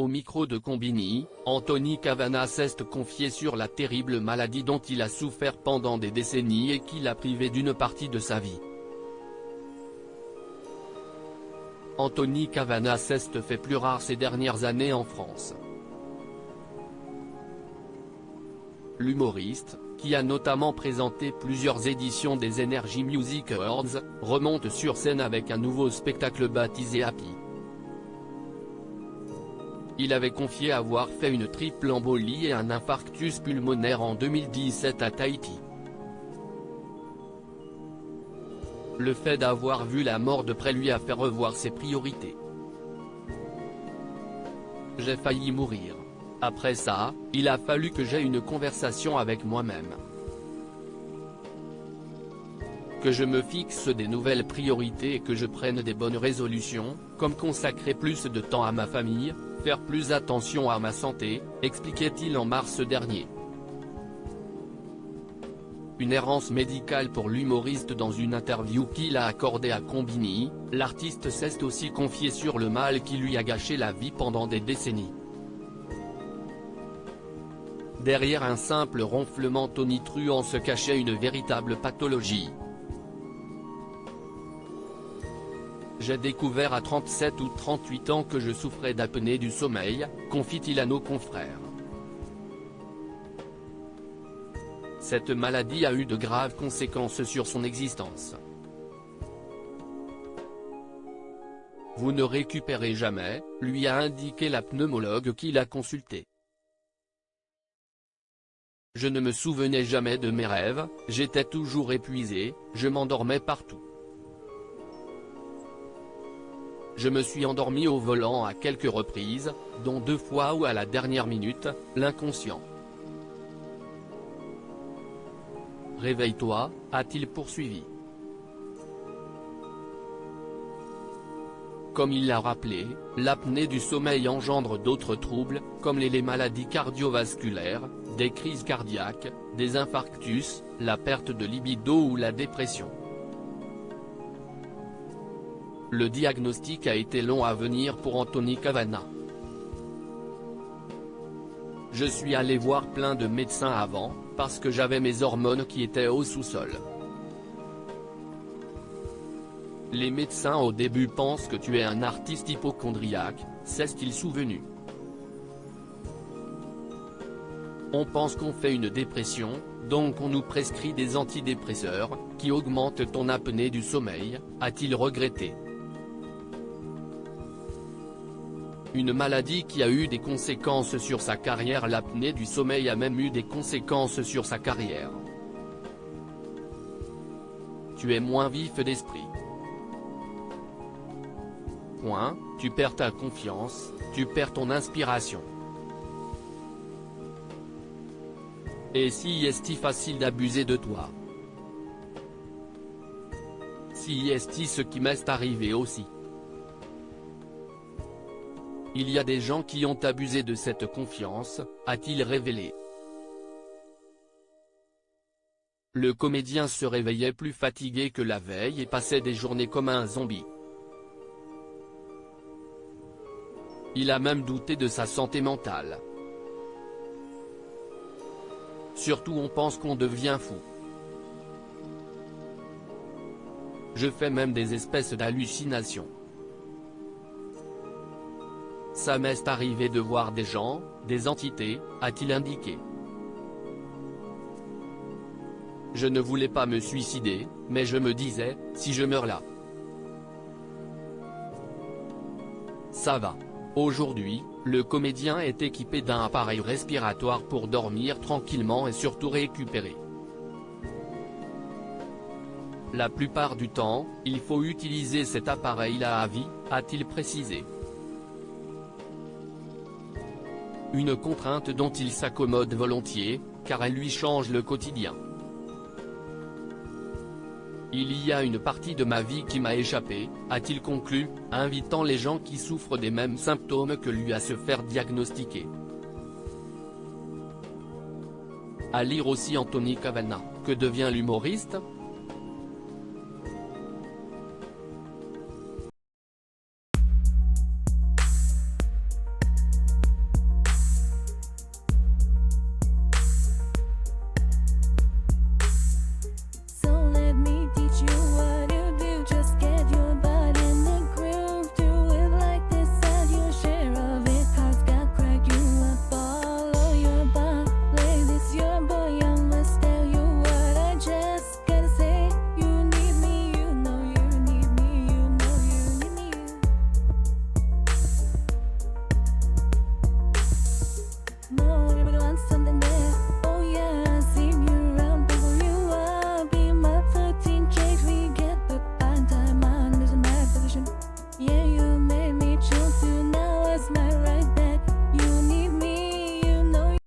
Au micro de Combini, Anthony Cavana s'est confié sur la terrible maladie dont il a souffert pendant des décennies et qui l'a privé d'une partie de sa vie. Anthony Cavana s'est fait plus rare ces dernières années en France. L'humoriste, qui a notamment présenté plusieurs éditions des Energy Music Awards, remonte sur scène avec un nouveau spectacle baptisé Happy. Il avait confié avoir fait une triple embolie et un infarctus pulmonaire en 2017 à Tahiti. Le fait d'avoir vu la mort de près lui a fait revoir ses priorités. J'ai failli mourir. Après ça, il a fallu que j'aie une conversation avec moi-même. Que je me fixe des nouvelles priorités et que je prenne des bonnes résolutions, comme consacrer plus de temps à ma famille, faire plus attention à ma santé, expliquait-il en mars dernier. Une errance médicale pour l'humoriste. Dans une interview qu'il a accordée à Combini, l'artiste s'est aussi confié sur le mal qui lui a gâché la vie pendant des décennies. Derrière un simple ronflement tonitruant se cachait une véritable pathologie. J'ai découvert à 37 ou 38 ans que je souffrais d'apnée du sommeil, confie-t-il à nos confrères. Cette maladie a eu de graves conséquences sur son existence. Vous ne récupérez jamais, lui a indiqué la pneumologue qui l'a consulté. Je ne me souvenais jamais de mes rêves, j'étais toujours épuisé, je m'endormais partout. Je me suis endormi au volant à quelques reprises, dont 2 fois ou à la dernière minute, l'inconscient. Réveille-toi, a-t-il poursuivi. Comme il l'a rappelé, l'apnée du sommeil engendre d'autres troubles, comme les maladies cardiovasculaires, des crises cardiaques, des infarctus, la perte de libido ou la dépression. Le diagnostic a été long à venir pour Anthony Cavana. Je suis allé voir plein de médecins avant, parce que j'avais mes hormones qui étaient au sous-sol. Les médecins au début pensent que tu es un artiste hypocondriaque, s'est-il souvenu. On pense qu'on fait une dépression, donc on nous prescrit des antidépresseurs, qui augmentent ton apnée du sommeil, a-t-il regretté. Une maladie qui a eu des conséquences sur sa carrière. L'apnée du sommeil a même eu des conséquences sur sa carrière. Tu es moins vif d'esprit. Tu perds ta confiance, tu perds ton inspiration. Et si est-il facile d'abuser de toi? Si est-il ce qui m'est arrivé aussi? Il y a des gens qui ont abusé de cette confiance, a-t-il révélé. Le comédien se réveillait plus fatigué que la veille et passait des journées comme un zombie. Il a même douté de sa santé mentale. Surtout on pense qu'on devient fou. Je fais même des espèces d'hallucinations. Ça m'est arrivé de voir des gens, des entités, a-t-il indiqué. Je ne voulais pas me suicider, mais je me disais, si je meurs là. Ça va. Aujourd'hui, le comédien est équipé d'un appareil respiratoire pour dormir tranquillement et surtout récupérer. La plupart du temps, il faut utiliser cet appareil-là à vie, a-t-il précisé. Une contrainte dont il s'accommode volontiers, car elle lui change le quotidien. Il y a une partie de ma vie qui m'a échappé, a-t-il conclu, invitant les gens qui souffrent des mêmes symptômes que lui à se faire diagnostiquer. À lire aussi Anthony Cavana, que devient l'humoriste ?